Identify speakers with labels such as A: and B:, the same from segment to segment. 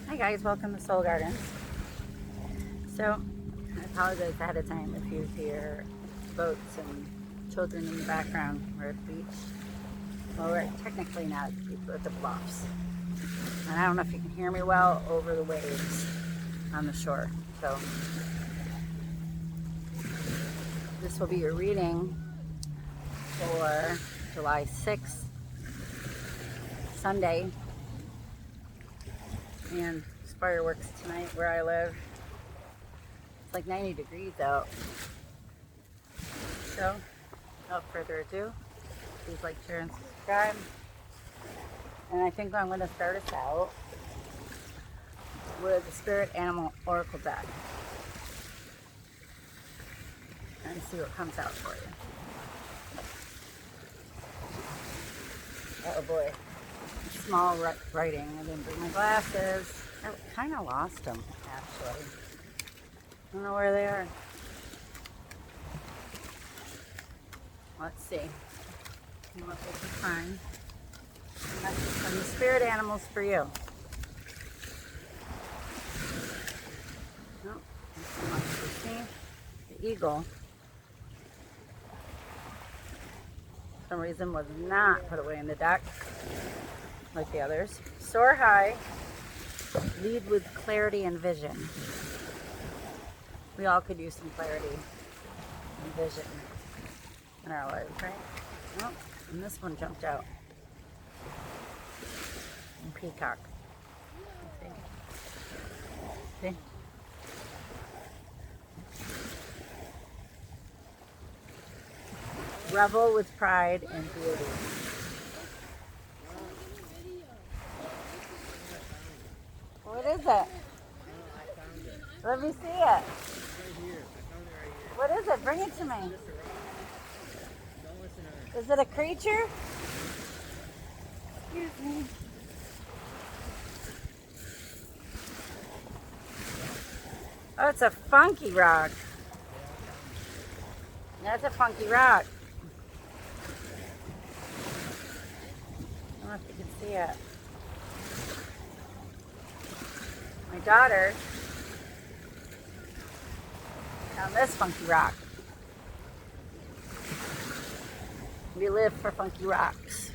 A: Hi guys, welcome to Soul Gardens. So, I apologize ahead of time if you hear boats and children in the background. We're at the beach. Well, we're technically not at the beach, we're at the bluffs. And I don't know if you can hear me well over the waves on the shore. So, this will be your reading for July 6th, Sunday. And there's fireworks tonight where I live. It's like 90 degrees out. So, without further ado, please like, share, and subscribe. And I think I'm going to start us out with the Spirit Animal Oracle deck. And see what comes out for you. Oh boy. Small writing. I didn't bring my glasses. I kind of lost them, actually. I don't know where they are. Let's see. What we can find. Message from the spirit animals for you. Nope. Not so much for me. The eagle, for some reason, was not put away in the deck like the others. Soar high, lead with clarity and vision. We all could use some clarity and vision in our lives, right? Oh, and this one jumped out. And peacock. See? Revel with pride and beauty. What is it? Let me see it. What is it? Bring it to me. Is it a creature? Excuse me. Oh, it's a funky rock. That's a funky rock. I don't know if you can see it. My daughter found this funky rock. We live for funky rocks.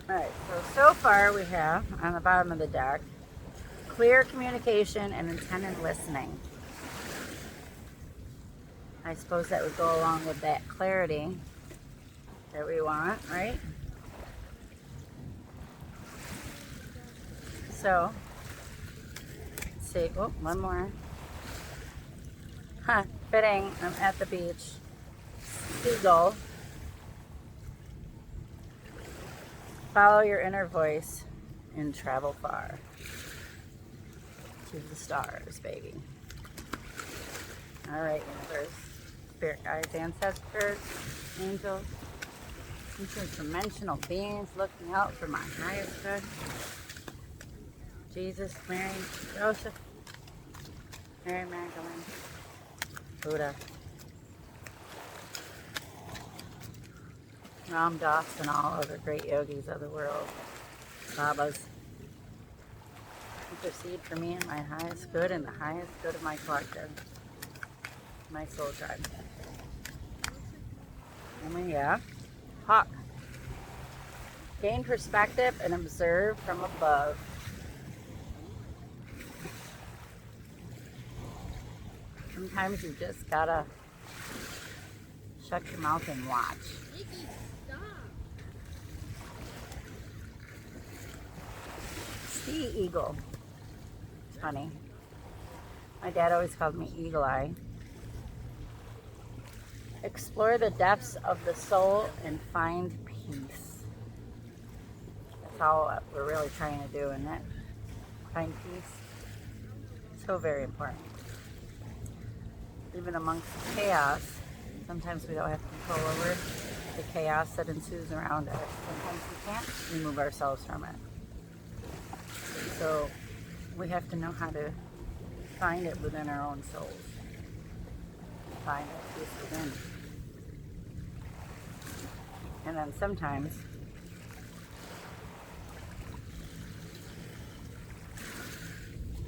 A: Alright, so far we have on the bottom of the deck clear communication and intended listening. I suppose that would go along with that clarity that we want, right? So, let's see. Oh, one more. Huh, fitting. I'm at the beach. Seagull. Follow your inner voice and travel far. To the stars, baby. Alright, universe. Spirit guides, ancestors, angels, interdimensional beings looking out for my highest good. Jesus, Mary, Joseph, Mary Magdalene, Buddha, Ram Dass, and all other great yogis of the world, Babas. Intercede for me and my highest good and the highest good of my collective, my soul tribe. And we have Hawk. Gain perspective and observe from above. Sometimes you just gotta shut your mouth and watch. Sea eagle. It's funny. My dad always called me Eagle Eye. Explore the depths of the soul and find peace. That's all we're really trying to do, isn't it? Find peace. So very important. Even amongst chaos, sometimes we don't have control over the chaos that ensues around us. Sometimes we can't remove ourselves from it. So we have to know how to find it within our own souls. Find that peace within. And then sometimes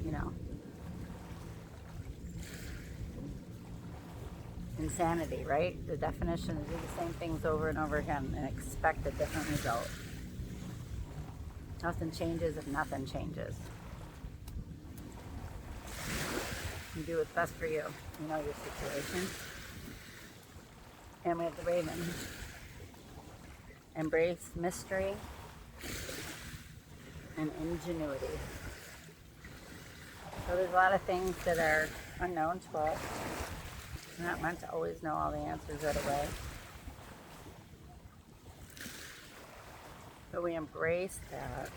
A: you know, insanity, right? The definition is do the same things over and over again and expect a different result. Nothing changes if nothing changes. You do what's best for you. You know your situation. And we have the Raven. Embrace mystery and ingenuity. So there's a lot of things that are unknown to us. We're not meant to always know all the answers right away. But we embrace that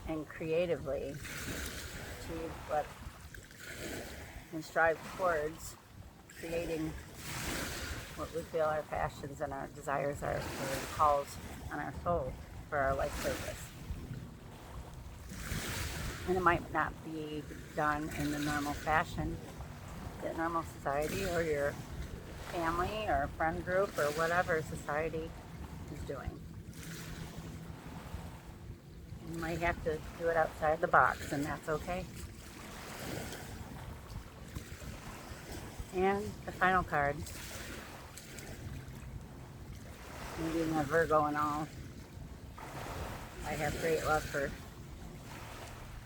A: and creatively achieve what and strive towards creating what we feel our passions and our desires are for calls on our soul for our life purpose. And it might not be done in the normal fashion that normal society or your family or friend group or whatever society is doing. You might have to do it outside the box, and that's okay. And the final card, me being a Virgo and all, I have great love for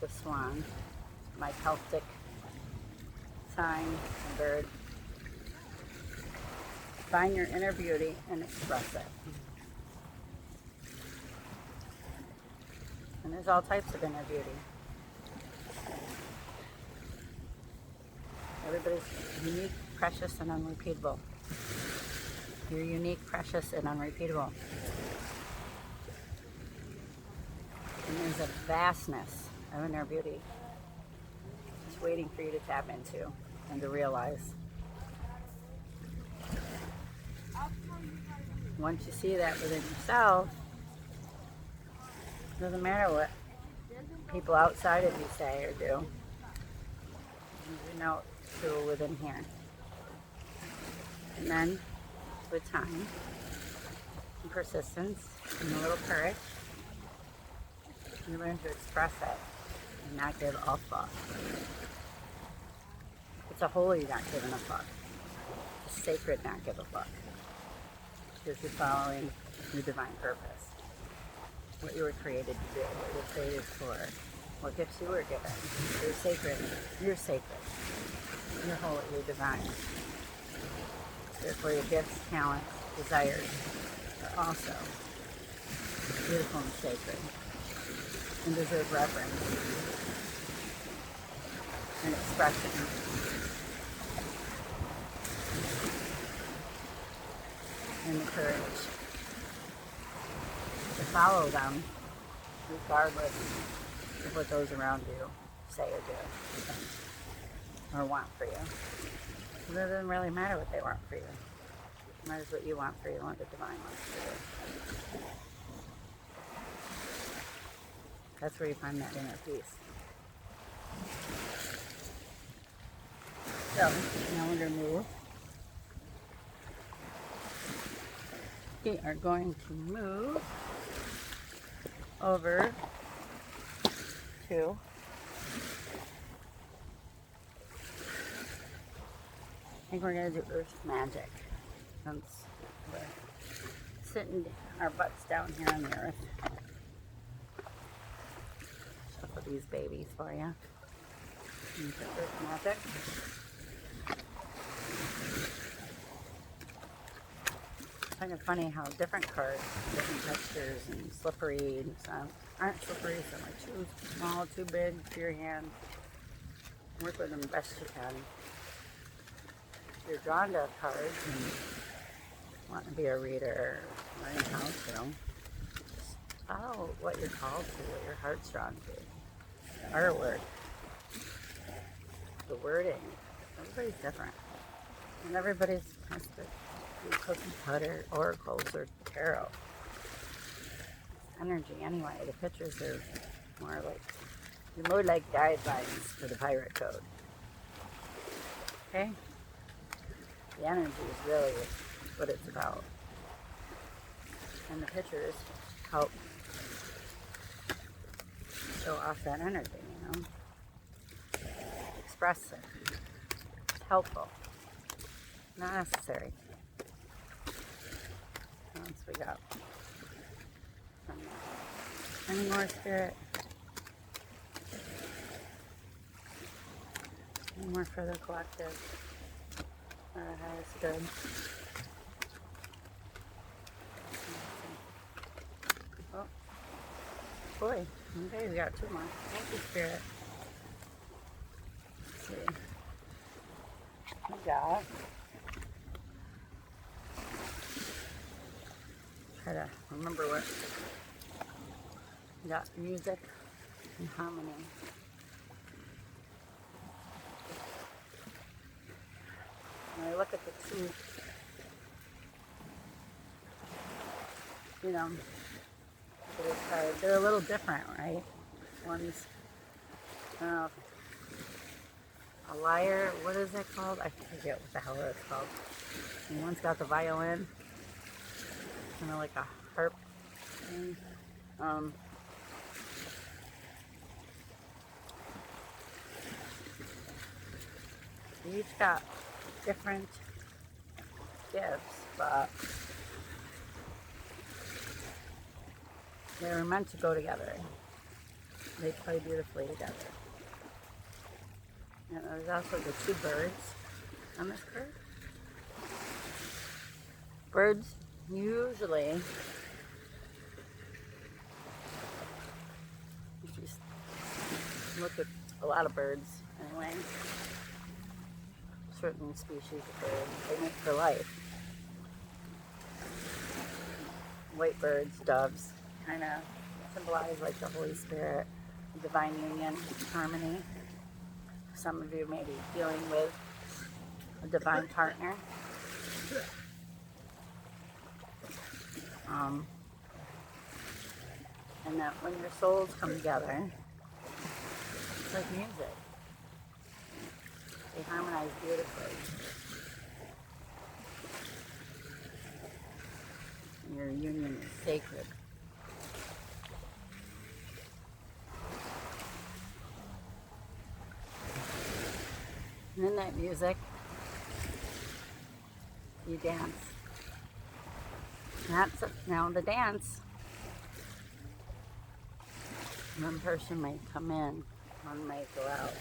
A: the swan, my Celtic sign and bird. Find your inner beauty and express it. And there's all types of inner beauty. Everybody's unique, precious, and unrepeatable. You're unique, precious, and unrepeatable. And there's a vastness of inner beauty just waiting for you to tap into and to realize. Once you see that within yourself, it doesn't matter what people outside of you say or do. You know it's true within here. And then, with time, and persistence, and a little courage, you learn to express it and not give a fuck. It's a holy not giving a fuck. It's sacred not give a fuck. Because you're following your divine purpose. What you were created to do, what you were created for, what gifts you were given. You're sacred. You're sacred. You're holy. You're divine. Therefore, your gifts, talents, desires are also beautiful and sacred and deserve reverence and expression. And the courage to follow them regardless of what those around you say or do or want for you. It doesn't really matter what they want for you. It matters what you want for you and what the divine wants for you. That's where you find that inner peace. So, now we're going to move. We are going to move over to I think we're going to do earth magic since we're sitting our butts down here on the earth. Shuffle these babies for you. Into earth magic. It's kind of funny how different cards, different textures and slippery, and some aren't slippery, some are too small, too big for your hand. Work with them best you can. If you're drawn to cards and want to be a reader, learn how to, just follow what you're called to, what your heart's drawn to. The artwork, the wording, everybody's different. And everybody's has to do cookie cutter, oracles, or tarot. It's energy anyway. The pictures are more like guidelines for the pirate code. Okay? The energy is really what it's about. And the pictures help show off that energy, you know. Express it. It's helpful. Not necessary. What else we got? Any more, Spirit? Any more for the collective? That's good. Oh, boy. Okay, we got two more. Thank you, Spirit. Let's see. We got. Try to remember what. We got music and harmony. When I look at the two, you know, they're a little different, right? One's, I don't know, a lyre, what is it called? I forget what the hell it's called. And one's got the violin, kind of like a harp thing. They each got different gifts, but they were meant to go together. They play beautifully together. And there's also the two birds on this card. Birds usually, if you look at a lot of birds anyway, certain species of birds, they make for life. White birds, doves, kind of symbolize like the Holy Spirit, divine union, harmony. Some of you may be dealing with a divine partner. And that when your souls come together, it's like music. They harmonize beautifully. And your union is sacred. And in that music, you dance. Now the dance, one person may come in, one may go out,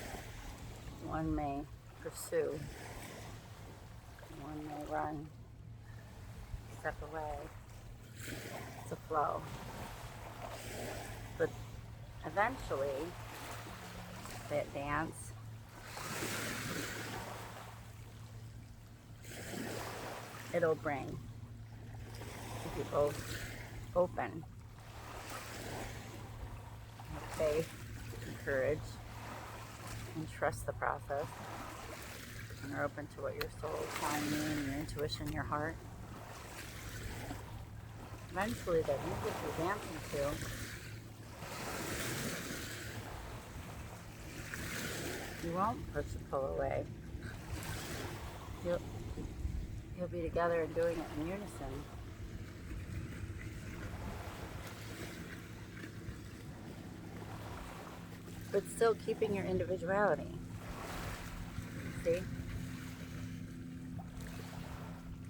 A: one may pursue, one may run, step away. It's a flow. But eventually, that dance it'll bring, if you both open with faith and courage and trust the process and are open to what your soul is telling you and your intuition, your heart. Eventually that music you're dancing to you won't push or pull away. You'll be together and doing it in unison. But still keeping your individuality. See?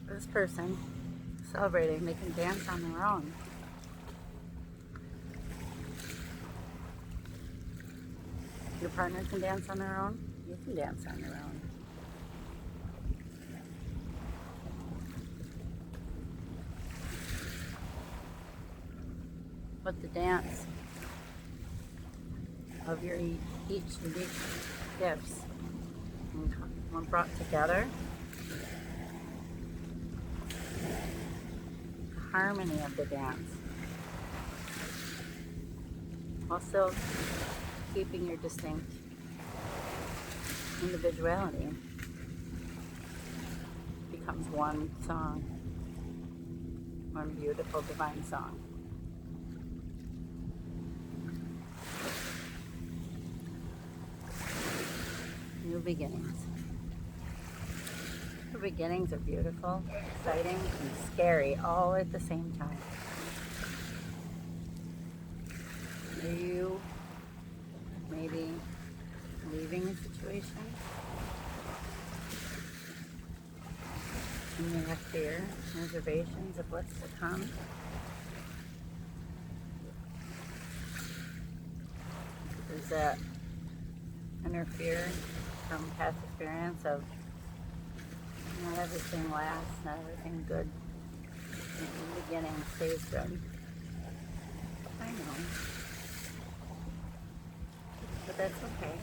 A: This person celebrating, they can dance on their own. Your partner can dance on their own. You can dance on your own. But the dance of your each unique gifts, when brought together, the harmony of the dance, while still keeping your distinct individuality, becomes one song, one beautiful divine song. New beginnings. New beginnings are beautiful, exciting, and scary all at the same time. You maybe leaving a situation. And you have fear, reservations of what's to come. Does that interfere from past experience of not everything lasts, not everything good in the beginning stays good? I know. But that's okay.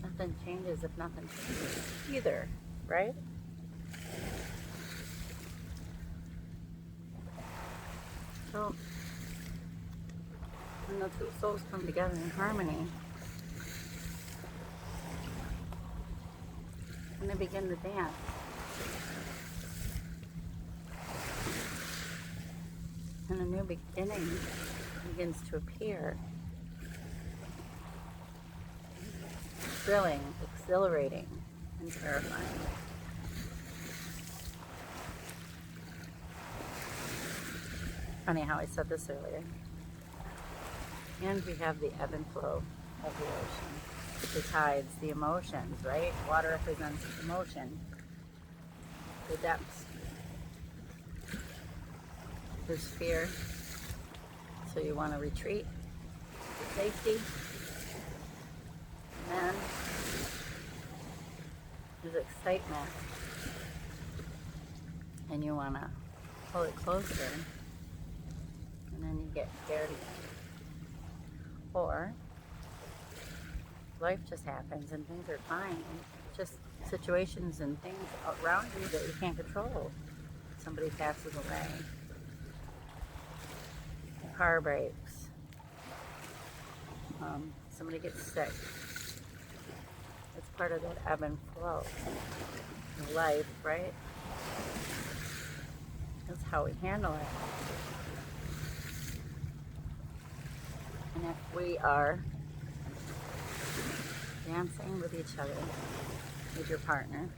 A: Nothing changes if nothing changes either, right? So, when the two souls come together in harmony, and they begin to dance, and a new beginning begins to appear. Thrilling, exhilarating, and terrifying. Funny how I said this earlier. And we have the ebb and flow of the ocean, the tides, the emotions, right? Water represents emotion, the depths. There's fear, so you want to retreat to safety. And then there's excitement, and you want to pull it closer, and then you get scared again. Or life just happens and things are fine. Just situations and things around you that you can't control. Somebody passes away. A car breaks. Somebody gets sick. It's part of that ebb and flow of life, right? That's how we handle it. And if we are dancing with each other, with your partner,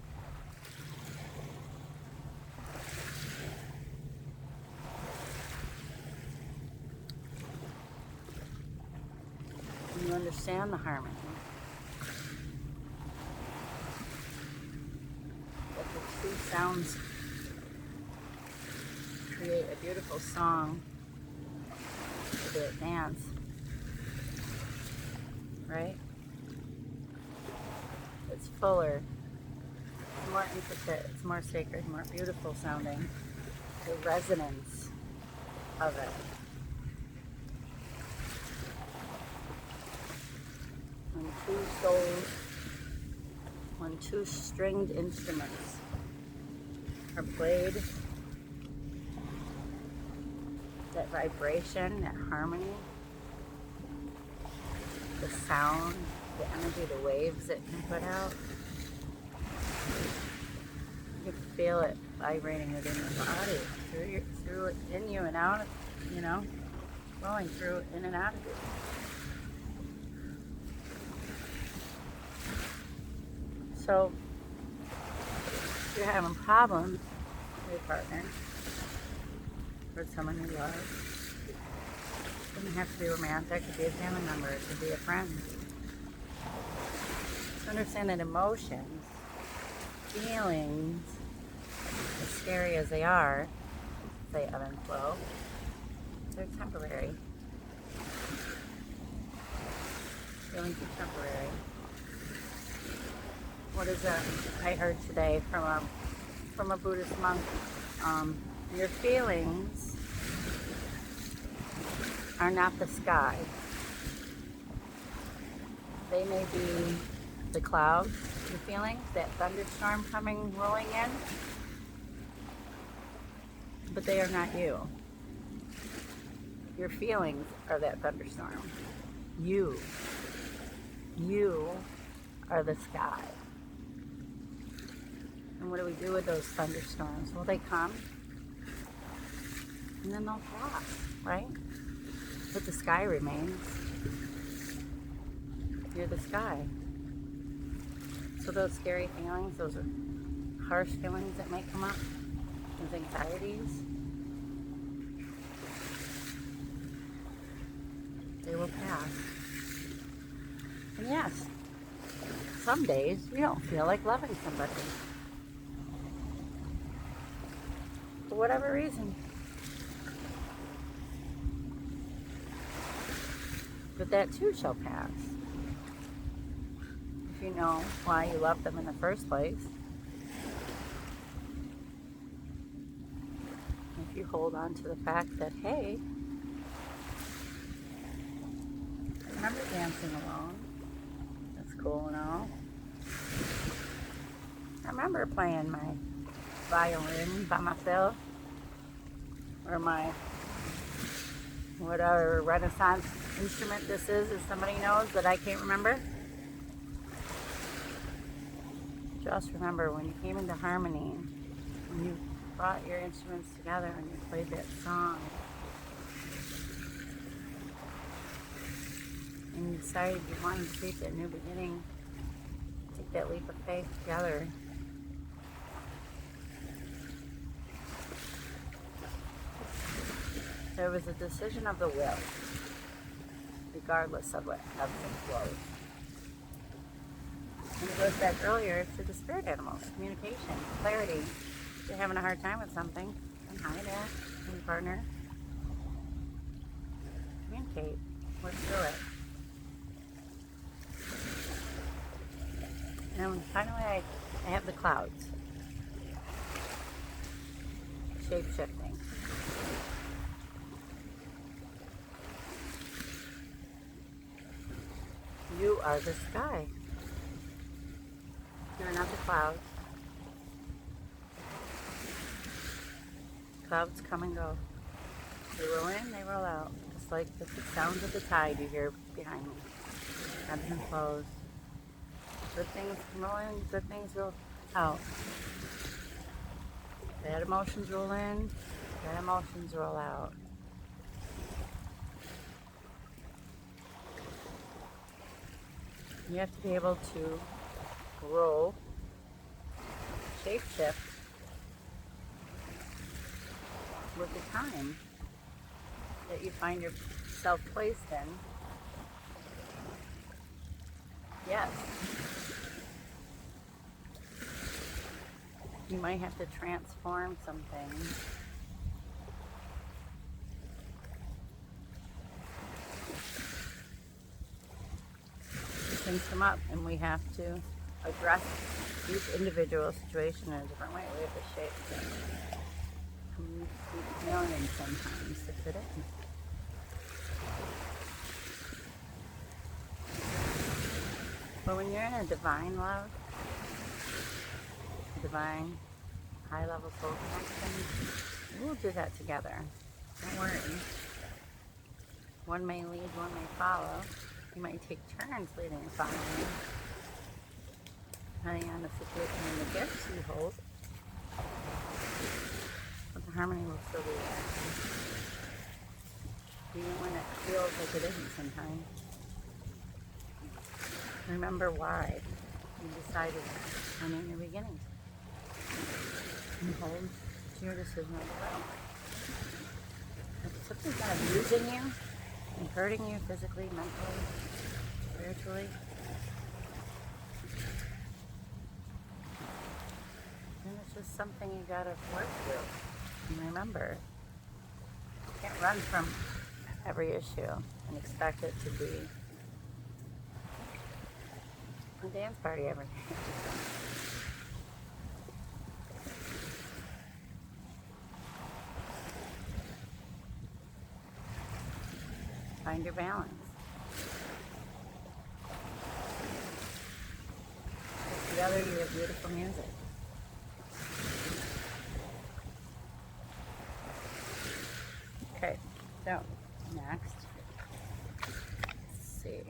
A: and you understand the harmony, that the two sounds create a beautiful song to do it dance. Right? It's fuller, it's more intricate, it's more sacred, more beautiful sounding. The resonance of it. When two souls, when two stringed instruments are played, that vibration, that harmony, the sound, the energy, the waves it can put out. You can feel it vibrating within your body, through in you and out, flowing through in and out of you. So, if you're having problems with your partner or someone you love, it doesn't have to be romantic, it could be a family member, it could be a friend. Just understand that emotions, feelings, as scary as they are, say ebb and flow, they're temporary. Feelings are temporary. What is that I heard today from a Buddhist monk? Your feelings are not the sky. They may be the clouds, your feelings, that thunderstorm coming rolling in, but they are not you. Your feelings are that thunderstorm. You are the sky. And what do we do with those thunderstorms? Well, they come and then they'll pass, right? But the sky remains. You're the sky. So those scary feelings, those are harsh feelings that may come up, those anxieties, they will pass. some days you don't feel like loving somebody. For whatever reason. But that too shall pass. If you know why you love them in the first place. If you hold on to the fact that, hey, I remember dancing alone. That's cool and all. I remember playing my violin by myself. Or my whatever Renaissance instrument this is, if somebody knows that I can't remember. Just remember when you came into harmony, when you brought your instruments together and you played that song, and you decided you wanted to take that new beginning, take that leap of faith together. There was a decision of the will, regardless of what ebbs and flows. And it goes back earlier to the spirit animals, communication, clarity. If you're having a hard time with something, then hide it from your partner. Communicate, work through it. And finally I have the clouds. Shape-shifting. You are the sky. You're not the clouds. Clouds come and go. They roll in, they roll out. Just like the sounds of the tide you hear behind me. Ebbs and flows. Good things roll in, good things roll out. Bad emotions roll in, bad emotions roll out. You have to be able to grow, shape-shift with the time that you find yourself placed in. Yes. You might have to transform some things. Things come up and we have to address each individual situation in a different way. We have to shape chameleon sometimes to fit in. But when you're in a divine love, divine high level soul connection, we'll do that together. Don't worry. One may lead, one may follow. You might take turns leading and following, depending on the situation and the gifts you hold. But the harmony will still be there. Even when it feels like it isn't sometimes. Remember why you decided on a new beginning. And hold to your decision of the will. If something's not abusing you and hurting you physically, mentally, spiritually, then it's just something you gotta work through. And remember, you can't run from every issue and expect it to be a dance party every day. Find your balance. Together you have beautiful music. Okay, so next, let's see.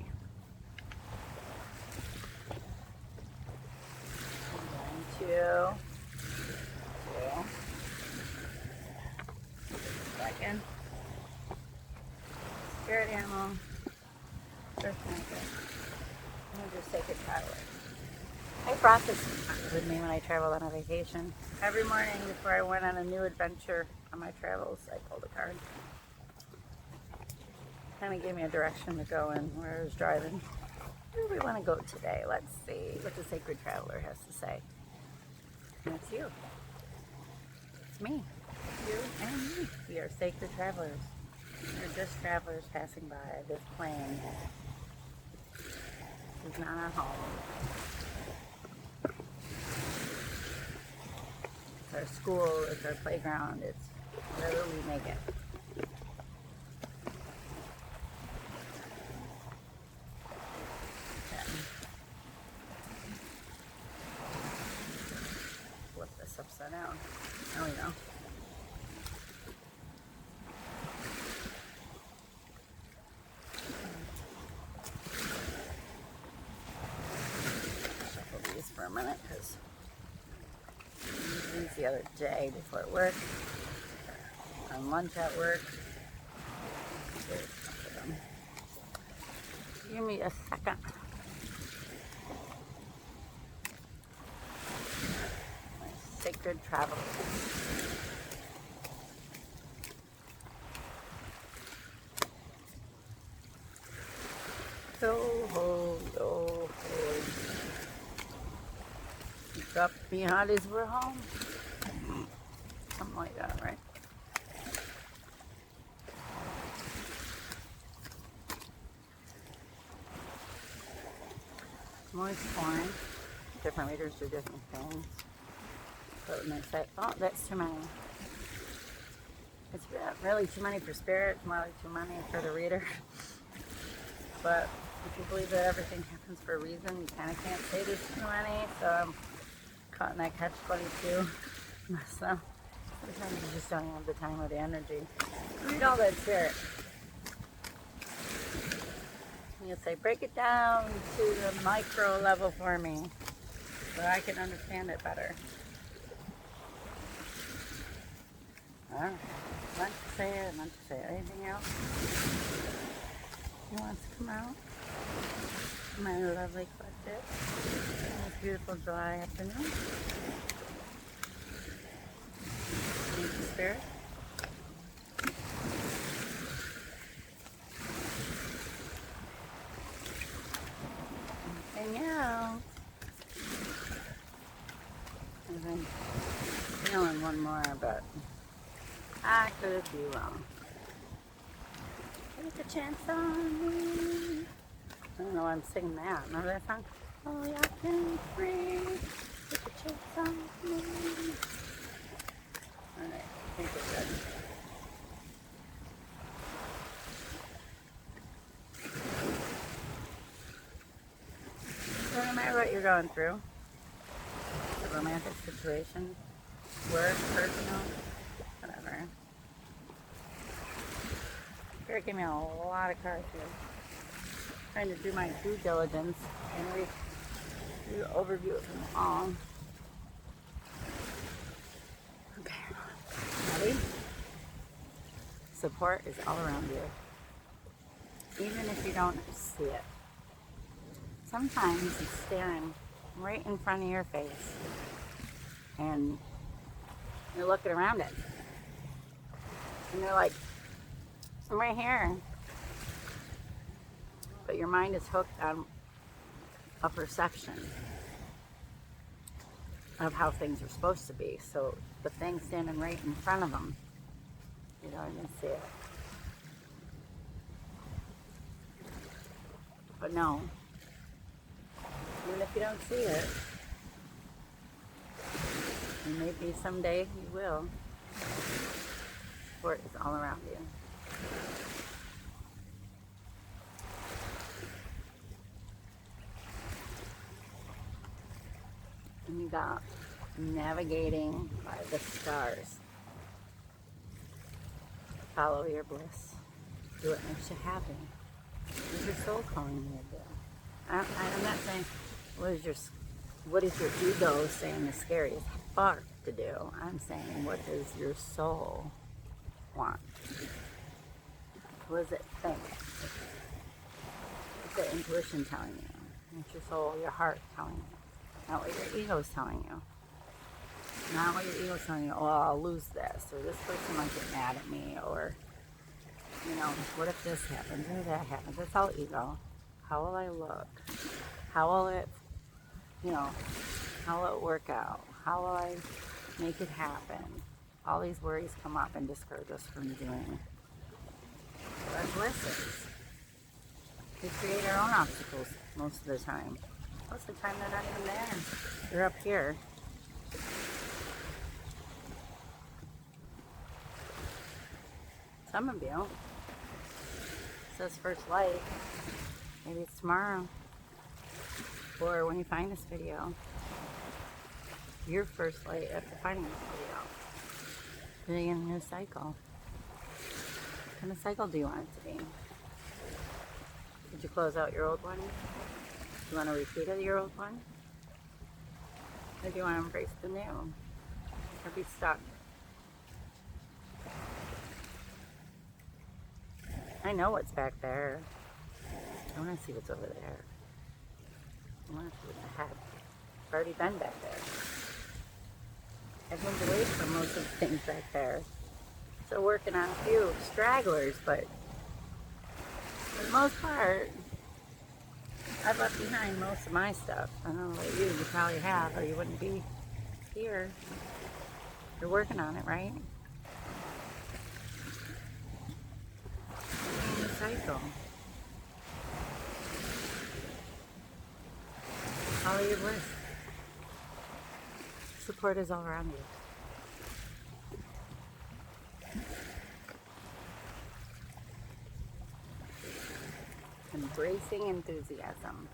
A: I'm going to second. Spirit animal, earth magic. I'm going to just take a card. I brought this with me when I traveled on a vacation. Every morning before I went on a new adventure on my travels, I pulled a card. Kind of gave me a direction to go in where I was driving. Where do we want to go today? Let's see what the Sacred Traveler has to say. And it's you. It's me. You and me. We are sacred travelers. We're just travelers passing by. This plane is not our home. It's our school, it's our playground, it's wherever we make it. Okay. Flip this upside down. There we go. Shuffle these for a minute because these the other day before work, on lunch at work. Give me a second. My sacred travel. Yo ho, yo ho. Drop me hotties, we're home. Something like that, right? I'm always exploring. Different readers do different things. But when they say, oh, that's too many. It's really too many for spirit, more like too many for the reader. But if you believe that everything happens for a reason, you kind of can't say there's too many. So I'm caught in that catch-22. So sometimes you just don't have the time or the energy. Read all that spirit. You'll say, break it down to the micro level for me so I can understand it better. All right. Lunch to say it, lunch to say it. Anything else? Who wants to come out? My lovely collective. This beautiful July afternoon. Thank you, Spirit. Anything else? I've been feeling one more, but I could be wrong. Take a chance on me. I don't know why I'm singing that. Remember that song? Oh, yeah, I can free. Take a chance on me. Alright, I think we're good. So no matter what you're going through, a romantic situation, work, personal, whatever. Spirit gave me a lot of cards here. Trying to do my due diligence and read the overview of them all. Okay, ready? Support is all around you, even if you don't see it. Sometimes it's staring right in front of your face, and you're looking around it, and you're like, I'm right here. But your mind is hooked on a perception of how things are supposed to be. So the thing standing right in front of them, you don't even see it. But no, even if you don't see it, and maybe someday you will, support is all around you. And you got navigating by the stars. Follow your bliss. Do what makes you happy. What is your soul calling you to do? I'm not saying what is your ego saying is scary as fuck to do. I'm saying, what does your soul want? What does it think? What's the intuition telling you? What's your soul, your heart telling you? Not what your ego is telling you. Not what your ego is telling you, oh, I'll lose this, or this person might get mad at me, or, you know, what if this happens, or that happens. That's all ego. How will I look? How will it, you know, how will it work out? How will I make it happen? All these worries come up and discourage us from doing our blessings. We create our own obstacles most of the time. Most of the time they're not even there. They're up here. Some of you, it says first light. Maybe it's tomorrow. Or when you find this video, your first light after finding this video. Beginning a new cycle. What kind of cycle do you want it to be? Did you close out your old one? Do you want to repeat your old one? Or do you want to embrace the new? Or be stuck? I know what's back there. I want to see what's over there. I want to see what's ahead. I've already been back there. I've moved away from most of the things back there. Still working on a few stragglers, but for the most part, I've left behind most of my stuff. I don't know about you, you probably have, or you wouldn't be here. You're working on it, right? The cycle. Follow your bliss. Support is all around you. Embracing enthusiasm.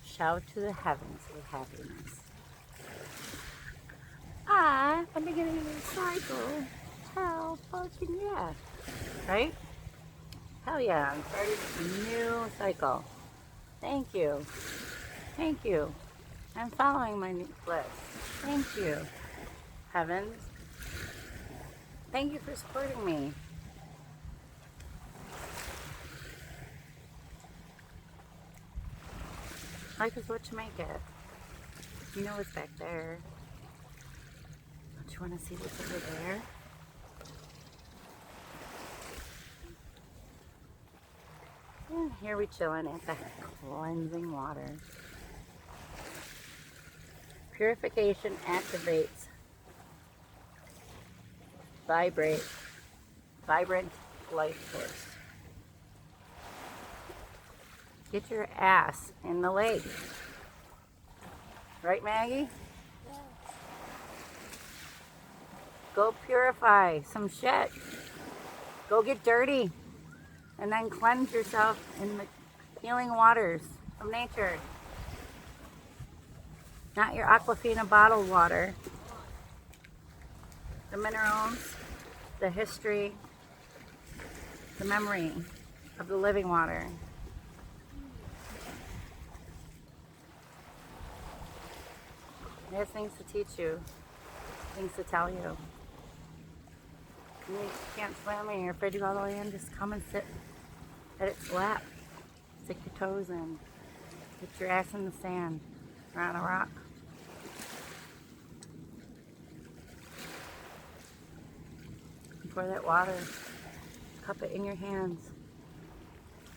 A: Shout to the heavens with happiness. I'm beginning a new cycle. Hell fucking yeah. Right? Hell yeah, I'm starting a new cycle. Thank you. Thank you. I'm following my new bliss. Thank you, heavens. Thank you for supporting me. Life is what you make it. You know what's back there. Don't you want to see what's over there? And here we chilling at the cleansing water. Purification activates vibrant life force. Get your ass in the lake. Right, Maggie?
B: Yes.
A: Go purify some shit. Go get dirty. And then cleanse yourself in the healing waters of nature. Not your Aquafina bottled water. The minerals, the history, the memory of the living water. It has things to teach you, things to tell you. And you can't swim and you're afraid to go all the way in, just come and sit at its lap. Stick your toes in. Get your ass in the sand or on a rock. Pour that water, cup it in your hands,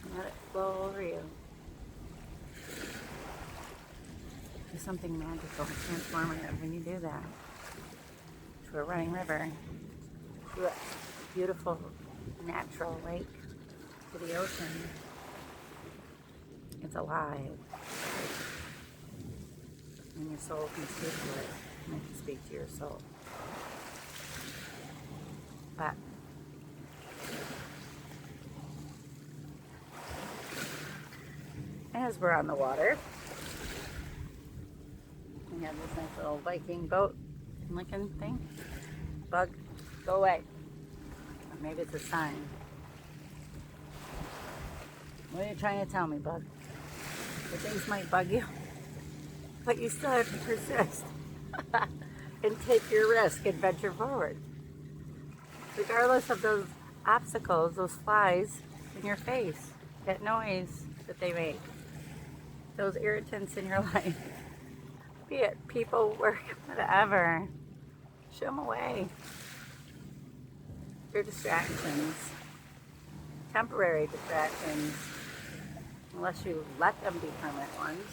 A: and let it flow over you. There's something magical and transformative when you do that. To a running river, to a beautiful natural lake, to the ocean. It's alive. And your soul can speak to it, and it can speak to your soul. But as we're on the water, we have this nice little Viking boat looking thing. Bug, go away. Or maybe it's a sign. What are you trying to tell me, bug? That things might bug you, but you still have to persist and take your risk and venture forward. Regardless of those obstacles, those flies in your face, that noise that they make, those irritants in your life, be it people, work, whatever, shoo them away. They're distractions, temporary distractions, unless you let them be permanent ones.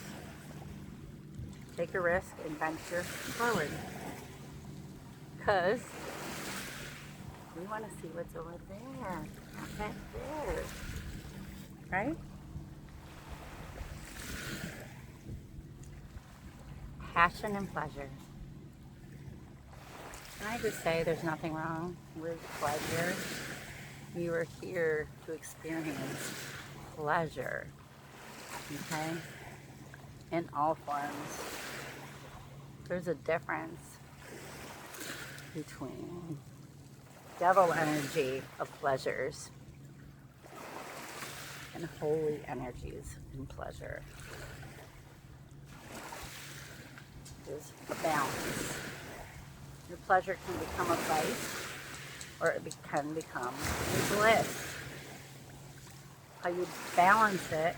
A: Take a risk and venture forward. Because we want to see what's over there. Not back there. Right? Passion and pleasure. Can I just say there's nothing wrong with pleasure? You are here to experience pleasure. Okay? In all forms. There's a difference between devil energy of pleasures and holy energies in pleasure. There's a balance. Your pleasure can become a vice, or it can become a bliss. How you balance it,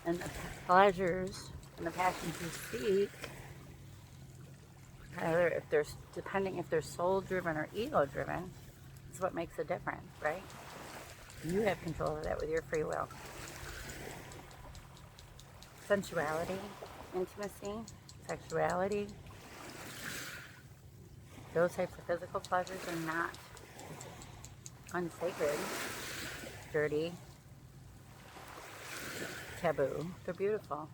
A: and the pleasures and the passions you seek, either if they're soul driven or ego driven, is what makes a difference, right? You have control of that with your free will. Sensuality, intimacy, sexuality, those types of physical pleasures are not unsacred, dirty, taboo. They're beautiful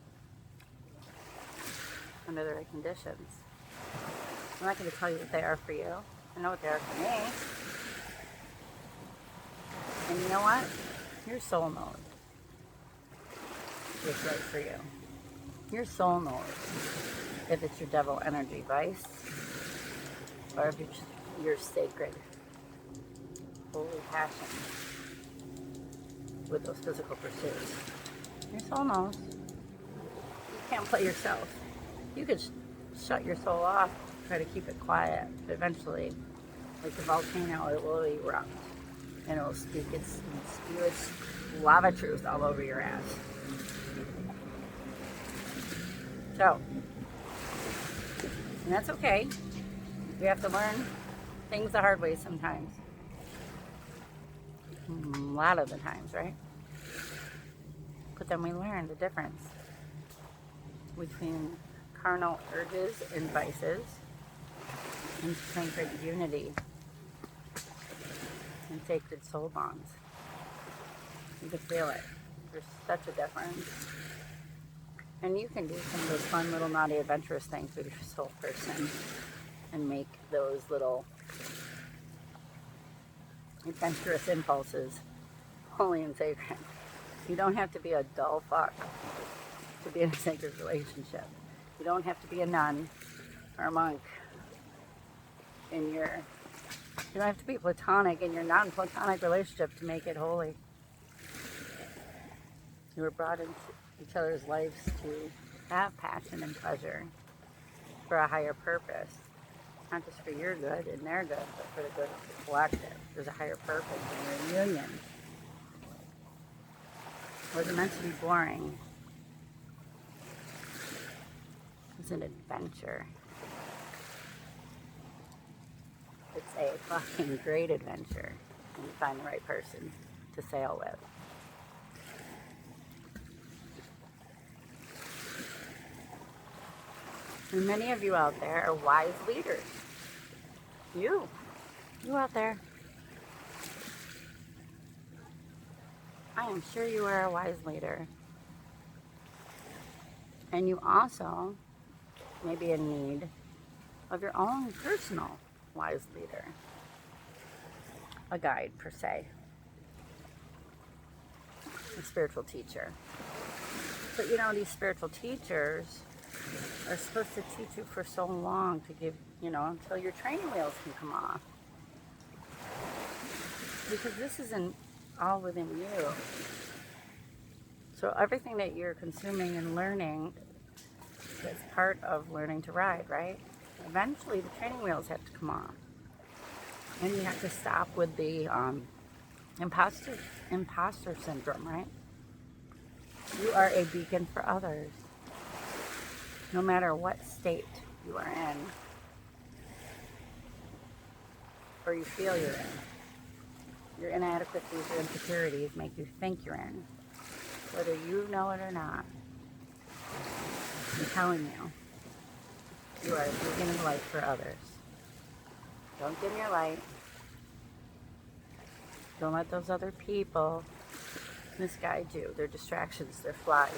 A: under the right conditions. I'm not going to tell you what they are for you. I know what they are for me. And you know what? Your soul knows what's right for you. Your soul knows if it's your devil energy vice or if it's your sacred holy passion with those physical pursuits. Your soul knows. You can't play yourself. You could shut your soul off, try to keep it quiet, but eventually, like the volcano, it will erupt and it will spew its lava truth all over your ass. So, and that's okay. We have to learn things the hard way sometimes. A lot of the times, right? But then we learn the difference between carnal urges and vices and sacred unity and sacred soul bonds. You can feel it. There's such a difference. And you can do some of those fun little naughty adventurous things with your soul person and make those little adventurous impulses holy and sacred. You don't have to be a dull fuck to be in a sacred relationship. You don't have to be a nun or a monk you don't have to be platonic in your non-platonic relationship to make it holy. You were brought into each other's lives to have passion and pleasure for a higher purpose. Not just for your good and their good, but for the good of the collective. There's a higher purpose in your union. It wasn't meant to be boring. It's an adventure. It's a fucking great adventure when you find the right person to sail with. And many of you out there are wise leaders. You out there. I am sure you are a wise leader. And you also may be in need of your own personal wise leader. A guide, per se. A spiritual teacher. But you know, these spiritual teachers are supposed to teach you for so long to give, until your training wheels can come off. Because this isn't all within you. So everything that you're consuming and learning is part of learning to ride, right? Eventually the training wheels have to come off. And you have to stop with the imposter syndrome, right? You are a beacon for others. No matter what state you are in, or you feel you're in. Your inadequacies or insecurities make you think you're in, whether you know it or not. I'm telling you, you are a beacon of light for others. Don't dim your light. Don't let those other people misguide you. They're distractions. They're flies.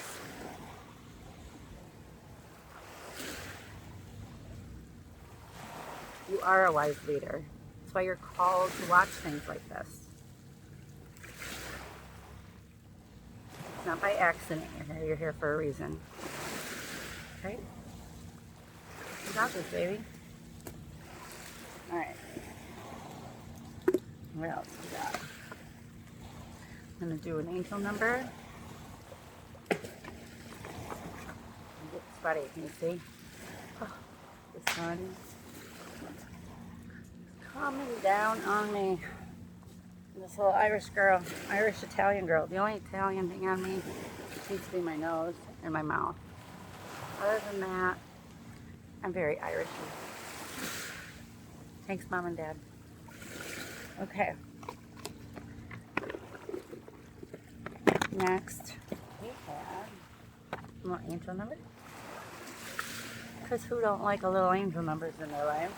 A: You are a wise leader. That's why you're called to watch things like this. It's not by accident you're here. You're here for a reason. Okay? You got this, baby. Alright. What else we got? I'm going to do an angel number. Get sweaty. Can you see? Oh, the sun coming down on me. This little Irish girl, Irish-Italian girl. The only Italian thing on me seems to be my nose and my mouth. Other than that, I'm very Irish. Thanks, Mom and Dad. Okay. Next, we have a little angel number. Because who don't like a little angel numbers in their life?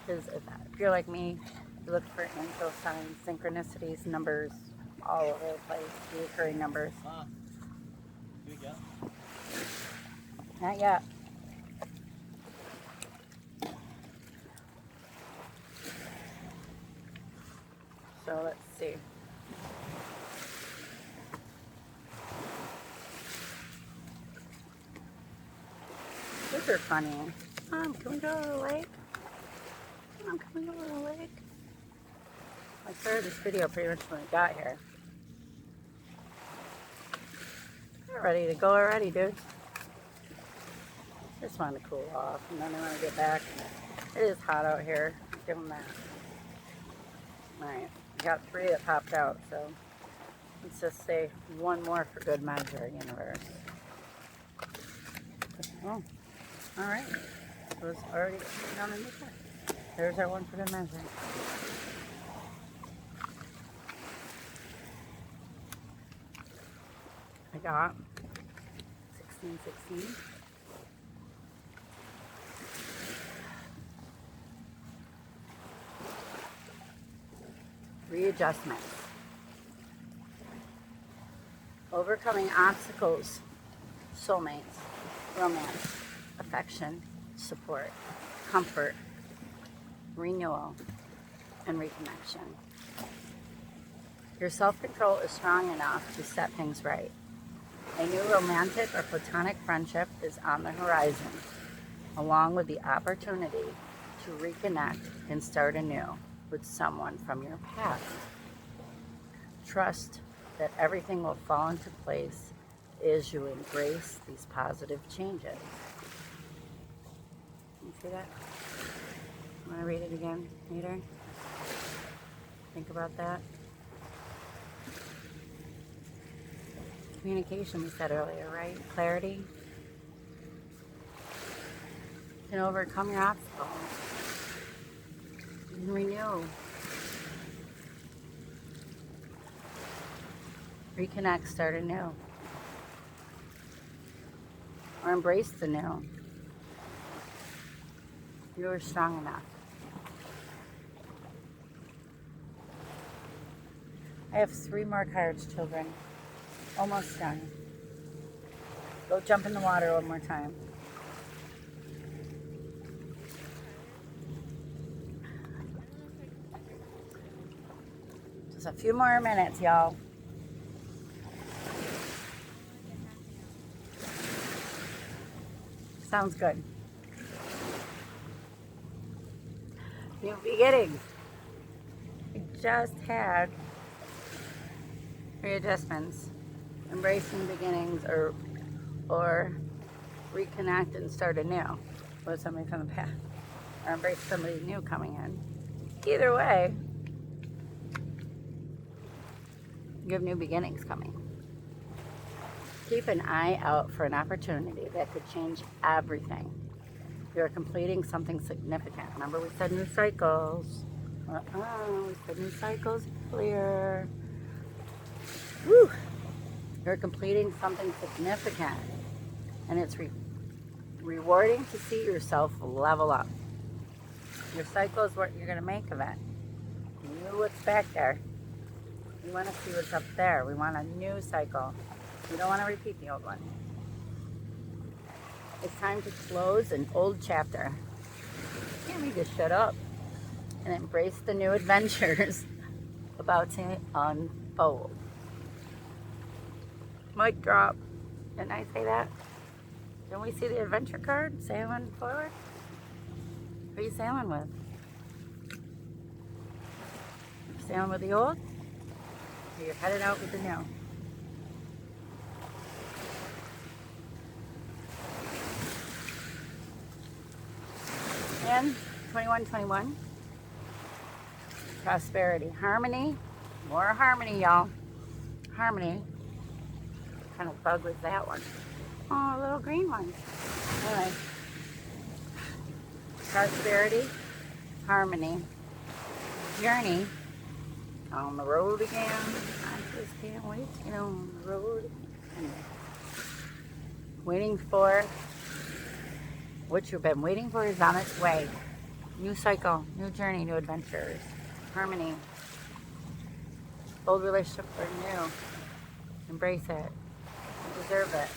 A: Because if you're like me, you look for angel signs, synchronicities, numbers, all over the place, recurring numbers.
B: Here we go.
A: Not yet. So let's see. These are funny. Mom, can we go to the lake? Mom, can we go to the lake? I started this video pretty much when I got here. They're ready to go already, dude. Just wanted to cool off and then I want to get back. It is hot out here. Give them that. Alright, I got 3 that popped out, so let's just say one more for good measure, universe. Oh, alright. It was already down in the car. There's our one for good measure. I got 1616. Readjustments. Overcoming obstacles. Soulmates. Romance. Affection. Support. Comfort. Renewal. And reconnection. Your self-control is strong enough to set things right. A new romantic or platonic friendship is on the horizon, along with the opportunity to reconnect and start anew with someone from your past. Trust that everything will fall into place as you embrace these positive changes. You see that? Want to read it again later? Think about that. Communication, we said earlier, right? Clarity. You can overcome your obstacles. You can renew. Reconnect, start anew. Or embrace the new. You are strong enough. I have 3 more cards, children. Almost done. Go jump in the water one more time. Just a few more minutes, y'all. Sounds good. New beginnings. We just had readjustments. Embracing beginnings or reconnect and start anew with somebody from the past. Or embrace somebody new coming in. Either way, you have new beginnings coming. Keep an eye out for an opportunity that could change everything. You're completing something significant. Remember we said new cycles. We said new cycles clear. Woo! You're completing something significant, and it's rewarding to see yourself level up. Your cycle is what you're going to make of it. You know what's back there. We want to see what's up there. We want a new cycle. We don't want to repeat the old one. It's time to close an old chapter. Can't we just shut up and embrace the new adventures about to unfold? Mic drop. Didn't I say that? Didn't we see the adventure card sailing forward? Who are you sailing with? You're sailing with the old? Or you're headed out with the new? And 2121. Prosperity. Harmony. More harmony, y'all. Harmony. What kind of bug was that one? Oh, a little green one. Anyway. Prosperity. Harmony. Journey. On the road again. I just can't wait to get on the road. Anyway. Waiting for what you've been waiting for is on its way. New cycle, new journey, new adventures. Harmony. Old relationship or new. Embrace it. You deserve it.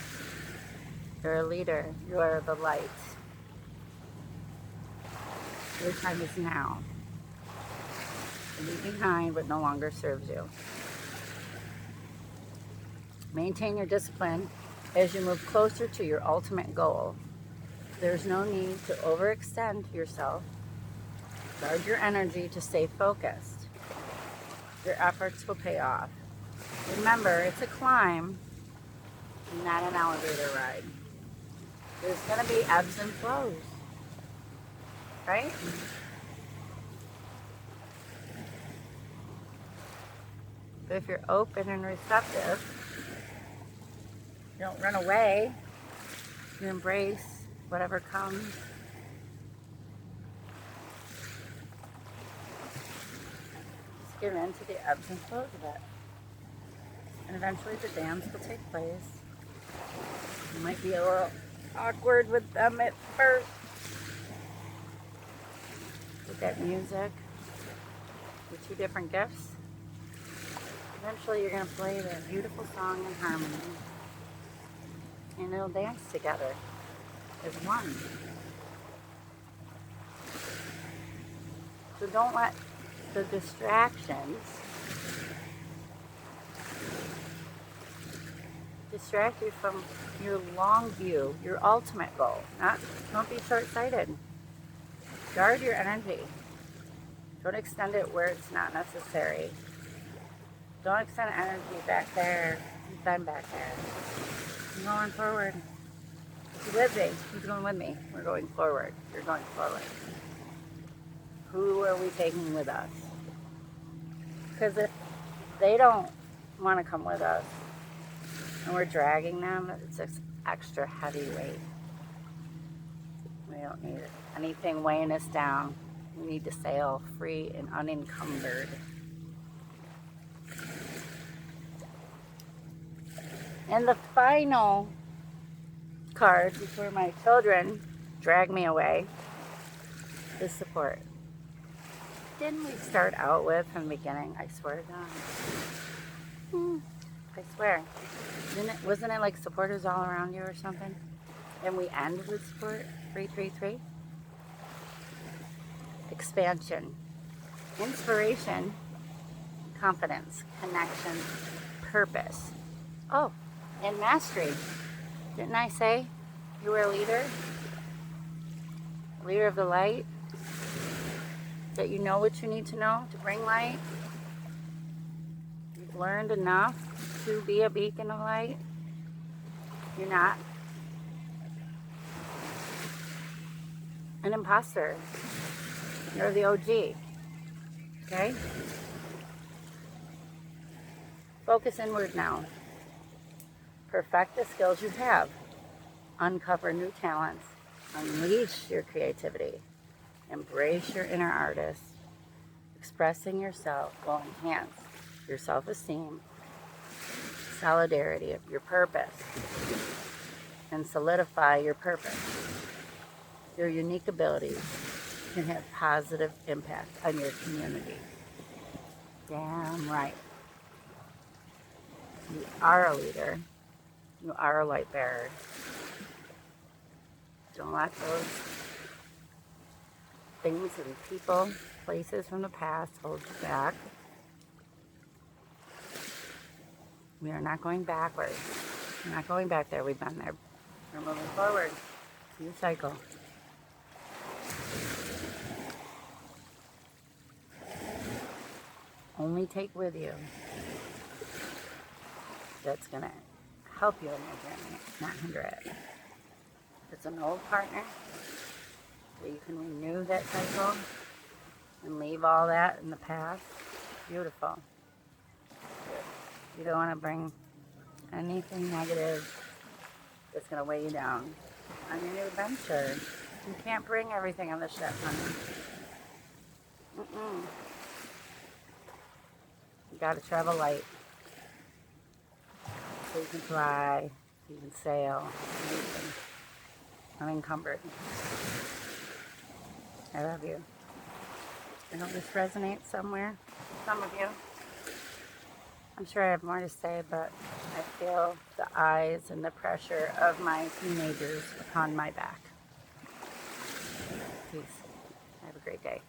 A: You're a leader. You are the light. Your time is now. Leave behind what no longer serves you. Maintain your discipline as you move closer to your ultimate goal. There's no need to overextend yourself. Guard your energy to stay focused. Your efforts will pay off. Remember, it's a climb, not an elevator ride. There's going to be ebbs and flows, right? But if you're open and receptive, you don't run away, you embrace whatever comes. Just give in to the ebbs and flows of it. And eventually the dance will take place. You might be a little awkward with them at first. With that music, with two different gifts. Eventually you're going to play that beautiful song in harmony. And it'll dance together as one. So don't let the distractions distract you from your long view, your ultimate goal. Don't be short-sighted. Guard your energy. Don't extend it where it's not necessary. Don't extend energy back there. You've been back there. I'm going forward. Who's with me? Who's going with me? We're going forward. You're going forward. Who are we taking with us? Because if they don't want to come with us and we're dragging them, it's just extra heavy weight. We don't need anything weighing us down. We need to sail free and unencumbered. And the final card before my children drag me away is support. Didn't we start out with from the beginning? I swear to God. I swear. Wasn't it like supporters all around you or something? And we end with support. 333. Expansion. Inspiration. Confidence. Connection. Purpose. Oh, and mastery. Didn't I say you were a leader? Leader of the light? That you know what you need to know to bring light? You've learned enough to be a beacon of light? You're not an imposter. You're the OG. Okay? Focus inward now. Perfect the skills you have. Uncover new talents. Unleash your creativity. Embrace your inner artist. expressing yourself will enhance your self-esteem, solidarity of your purpose, and solidify your purpose. Your unique abilities can have positive impact on your community. Damn right. You are a leader. You are a light bearer. Don't let those things and people, places from the past hold you back. We are not going backwards. We're not going back there. We've been there. We're moving forward. New cycle. Only take with you that's going to help you in your journey, not hinder it. If it's an old partner, so you can renew that cycle and leave all that in the past, beautiful. You don't want to bring anything negative that's going to weigh you down on your new adventure. You can't bring everything on the ship, honey. You got to travel light so you can fly, you can sail, you can unencumbered. I love you. I hope this resonates somewhere, some of you. I'm sure I have more to say, but I feel the eyes and the pressure of my teenagers upon my back. Peace. Have a great day.